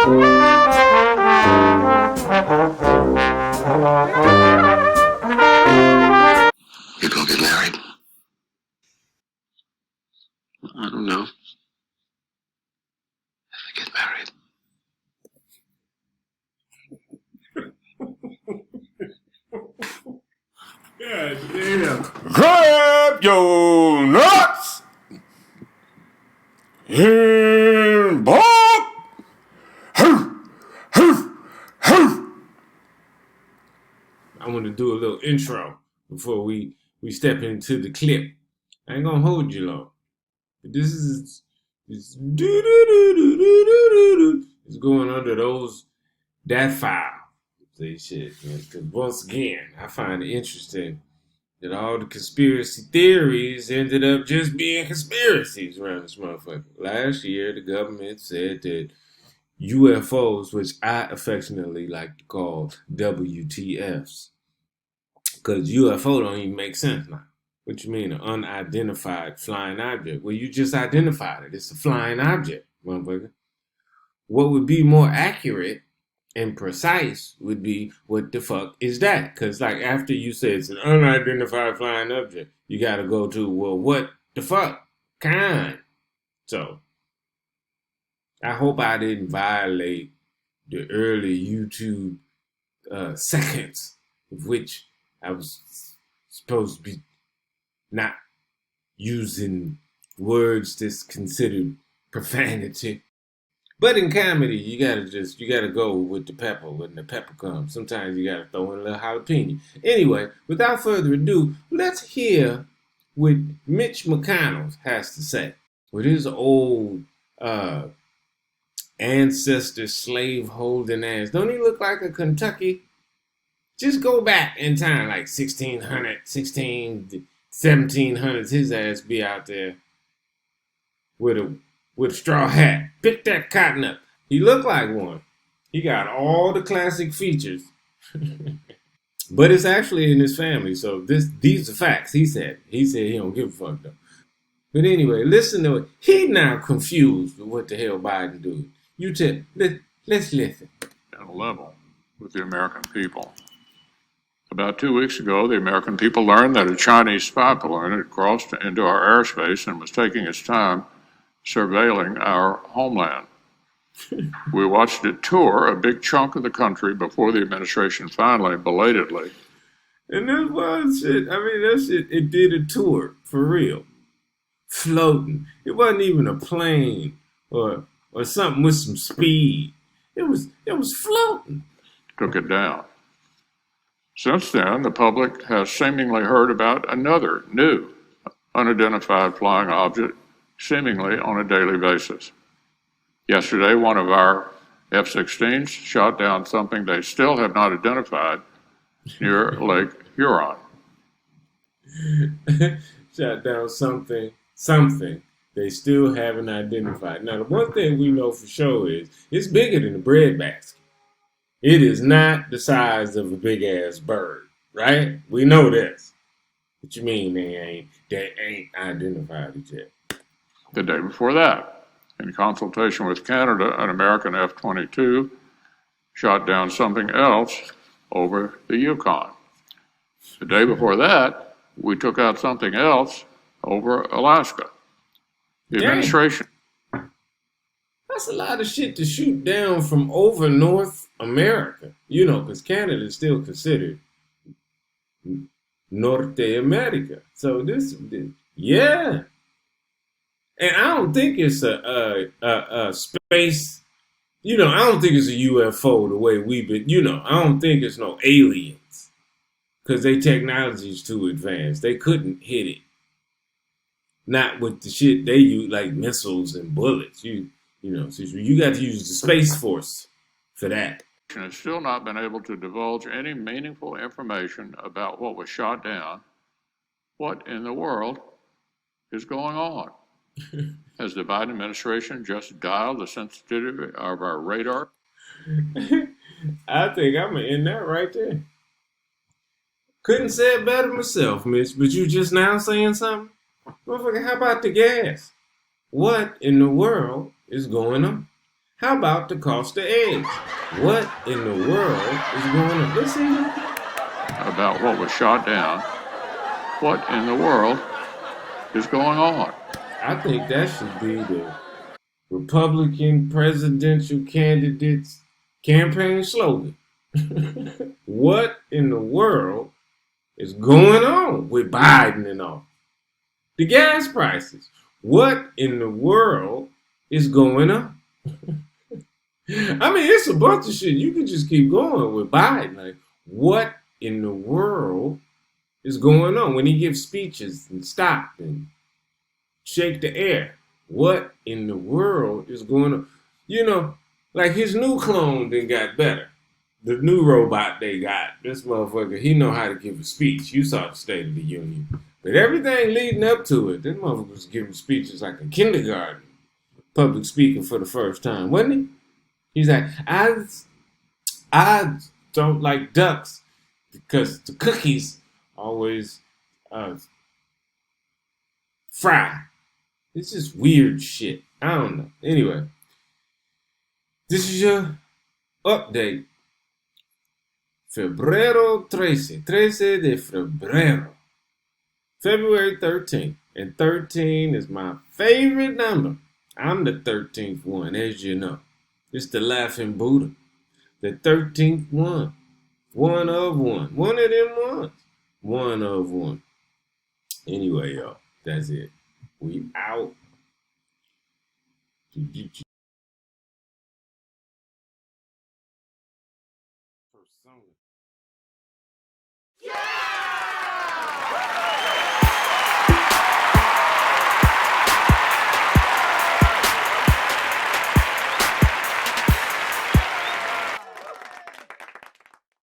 You gonna get married? I don't know. If I get married. God damn. Grab your nuts and bark. I want to do a little intro before we step into the clip. I ain't gonna hold you long. But this is it's going under that file. Say shit, because once again, I find it interesting that all the conspiracy theories ended up just being conspiracies around this motherfucker. Last year, the government said that UFOs, which I affectionately like to call WTFs, because UFO don't even make sense now. What you mean, an unidentified flying object? Well, you just identified it. It's a flying object, motherfucker. What would be more accurate and precise would be, what the fuck is that? Because, like, after you say it's an unidentified flying object, you got to go to, well, what the fuck kind? So, I hope I didn't violate the early YouTube seconds of which I was supposed to be not using words that's considered profanity. But in comedy, you gotta go with the pepper when the pepper comes. Sometimes you gotta throw in a little jalapeno. Anyway, without further ado, let's hear what Mitch McConnell has to say with his old ancestor slave holding ass. Don't he look like a Kentucky? Just go back in time, like 1700s, his ass be out there with a straw hat. Pick that cotton up. He looked like one. He got all the classic features. But it's actually in his family, so these are facts. He said he don't give a fuck though. But anyway, listen to it. He now confused with what the hell Biden do. Let's listen. At a level with the American people. About 2 weeks ago, the American people learned that a Chinese spy balloon had crossed into our airspace and was taking its time surveilling our homeland. We watched it tour a big chunk of the country before the administration finally, belatedly. And this was shit. I mean, that shit, it did a tour, for real. Floating. It wasn't even a plane or something with some speed. It was floating. Took it down. Since then, the public has seemingly heard about another new unidentified flying object, seemingly on a daily basis. Yesterday, one of our F-16s shot down something they still have not identified near Lake Huron. Shot down something they still haven't identified. Now, the one thing we know for sure is it's bigger than a bread basket. It is not the size of a big ass bird, right? We know this. What you mean they ain't identified it yet? The day before that, in consultation with Canada, an American F-22 shot down something else over the Yukon. The day before that, we took out something else over Alaska. The administration. That's a lot of shit to shoot down from over North America. You know, because Canada is still considered Norte America. So yeah. And I don't think it's a space, I don't think it's a UFO the way we've been, I don't think it's no aliens. Because their technology is too advanced. They couldn't hit it. Not with the shit they use, like missiles and bullets. So you got to use the Space Force for that. Has still not been able to divulge any meaningful information about what was shot down. What in the world is going on? Has the Biden administration just dialed the sensitivity of our radar? I think I'm going to end that right there. Couldn't say it better myself, Mitch, but you just now saying something? Motherfucker, how about the gas? What in the world is going on? How about the cost of eggs? What in the world is going on? Let's see. About what was shot down. What in the world is going on? I think that should be the Republican presidential candidate's campaign slogan. What in the world is going on with Biden and all? The gas prices. What in the world is going on? I mean, it's a bunch of shit. You can just keep going with Biden. Like, what in the world is going on when he gives speeches and stop and shake the air? What in the world is going on? You know, like his new clone then got better. The new robot they got, this motherfucker, he know how to give a speech. You saw the State of the Union. But everything leading up to it, this motherfucker was giving speeches like a kindergarten. Public speaking for the first time, wasn't he? He's like, I don't like ducks because the cookies always fry. It's just weird shit. I don't know. Anyway, this is your update. Febrero 13 de febrero. February 13th. And 13 is my favorite number. I'm the 13th one, as you know. It's the laughing Buddha. The 13th one. One of one. One of them ones. One of one. Anyway, y'all, that's it. We out. Persona.